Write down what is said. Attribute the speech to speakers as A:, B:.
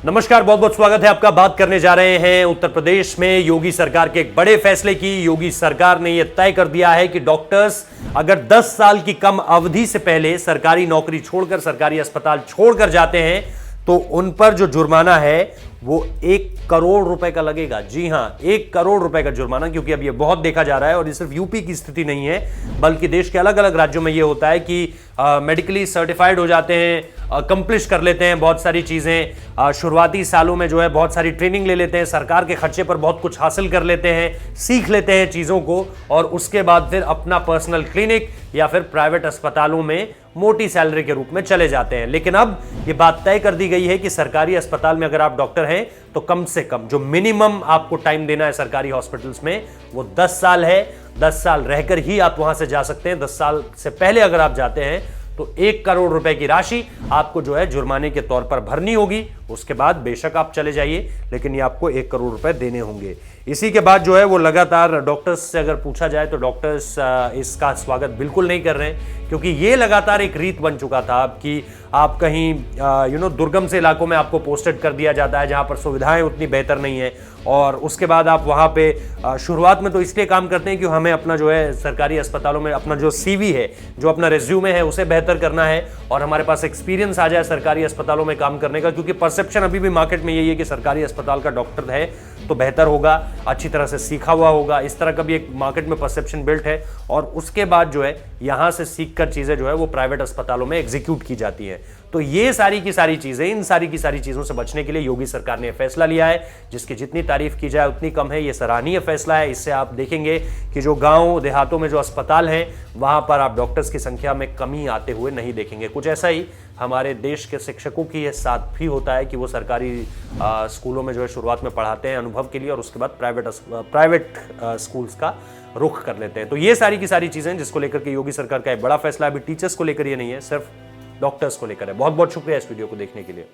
A: नमस्कार, बहुत बहुत स्वागत है आपका। बात करने जा रहे हैं उत्तर प्रदेश में योगी सरकार के एक बड़े फैसले की। योगी सरकार ने यह तय कर दिया है कि डॉक्टर्स अगर 10 साल की कम अवधि से पहले सरकारी नौकरी छोड़कर, सरकारी अस्पताल छोड़कर जाते हैं तो उन पर जो जुर्माना है वो 1 करोड़ रुपए का लगेगा। जी हां, 1 करोड़ रुपए का जुर्माना, क्योंकि अब ये बहुत देखा जा रहा है और ये सिर्फ यूपी की स्थिति नहीं है बल्कि देश के अलग अलग राज्यों में ये होता है कि मेडिकली सर्टिफाइड हो जाते हैं, अकम्प्लिश कर लेते हैं बहुत सारी चीजें, शुरुआती सालों में जो है बहुत सारी ट्रेनिंग ले लेते हैं, सरकार के खर्चे पर बहुत कुछ हासिल कर लेते हैं, सीख लेते हैं चीजों को और उसके बाद फिर अपना पर्सनल क्लिनिक या फिर प्राइवेट अस्पतालों में मोटी सैलरी के रूप में चले जाते हैं। लेकिन अब यह बात तय कर दी गई है कि सरकारी अस्पताल में अगर आप डॉक्टर हैं तो कम से कम जो मिनिमम आपको टाइम देना है सरकारी हॉस्पिटल्स में वो 10 साल है। 10 साल रहकर ही आप वहां से जा सकते हैं। 10 साल से पहले अगर आप जाते हैं तो 1 करोड़ रुपए की राशि आपको जो है जुर्माने के तौर पर भरनी होगी। उसके बाद बेशक आप चले जाइए, लेकिन ये आपको 1 करोड़ रुपए देने होंगे। इसी के बाद जो है वो लगातार डॉक्टर्स से अगर पूछा जाए तो डॉक्टर्स इसका स्वागत बिल्कुल नहीं कर रहे हैं, क्योंकि ये लगातार एक रीत बन चुका था कि आप कहीं दुर्गम से इलाकों में आपको पोस्टेड कर दिया जाता है जहां पर सुविधाएं उतनी बेहतर नहीं है और उसके बाद आप वहां पे शुरुआत में तो इसलिए काम करते हैं कि हमें अपना जो है सरकारी अस्पतालों में अपना जो सीवी है, जो अपना रिज्यूमे है उसे बेहतर करना है और हमारे पास एक्सपीरियंस आ जाए सरकारी अस्पतालों में काम करने का, क्योंकि परसेप्शन अभी भी मार्केट में यही है कि सरकारी अस्पताल का डॉक्टर है तो बेहतर होगा, अच्छी तरह से सीखा हुआ होगा। इस तरह का भी एक मार्केट में परसेप्शन बिल्ट है और उसके बाद जो है यहां से सीखकर चीजें जो है वो प्राइवेट अस्पतालों में एग्जीक्यूट की जाती हैं। तो ये सारी की सारी चीजें, इन सारी की सारी चीजों से बचने के लिए योगी सरकार ने फैसला लिया है, जिसकी जितनी तारीफ की जाए उतनी कम है। ये सराहनीय फैसला है। इससे आप देखेंगे कि जो गांव देहातों में जो अस्पताल हैं वहां पर आप डॉक्टर्स की संख्या में कमी आते हुए नहीं देखेंगे। कुछ ऐसा ही हमारे देश के शिक्षकों की ये साथ भी होता है कि वो सरकारी स्कूलों में जो है शुरुआत में पढ़ाते हैं अनुभव के लिए और उसके बाद प्राइवेट स्कूल्स का रुख कर लेते हैं। तो ये सारी की सारी चीजें जिसको लेकर के योगी सरकार का एक बड़ा फैसला अभी टीचर्स को लेकर ये नहीं है, सिर्फ डॉक्टर्स को लेकर है। बहुत बहुत शुक्रिया इस वीडियो को देखने के लिए।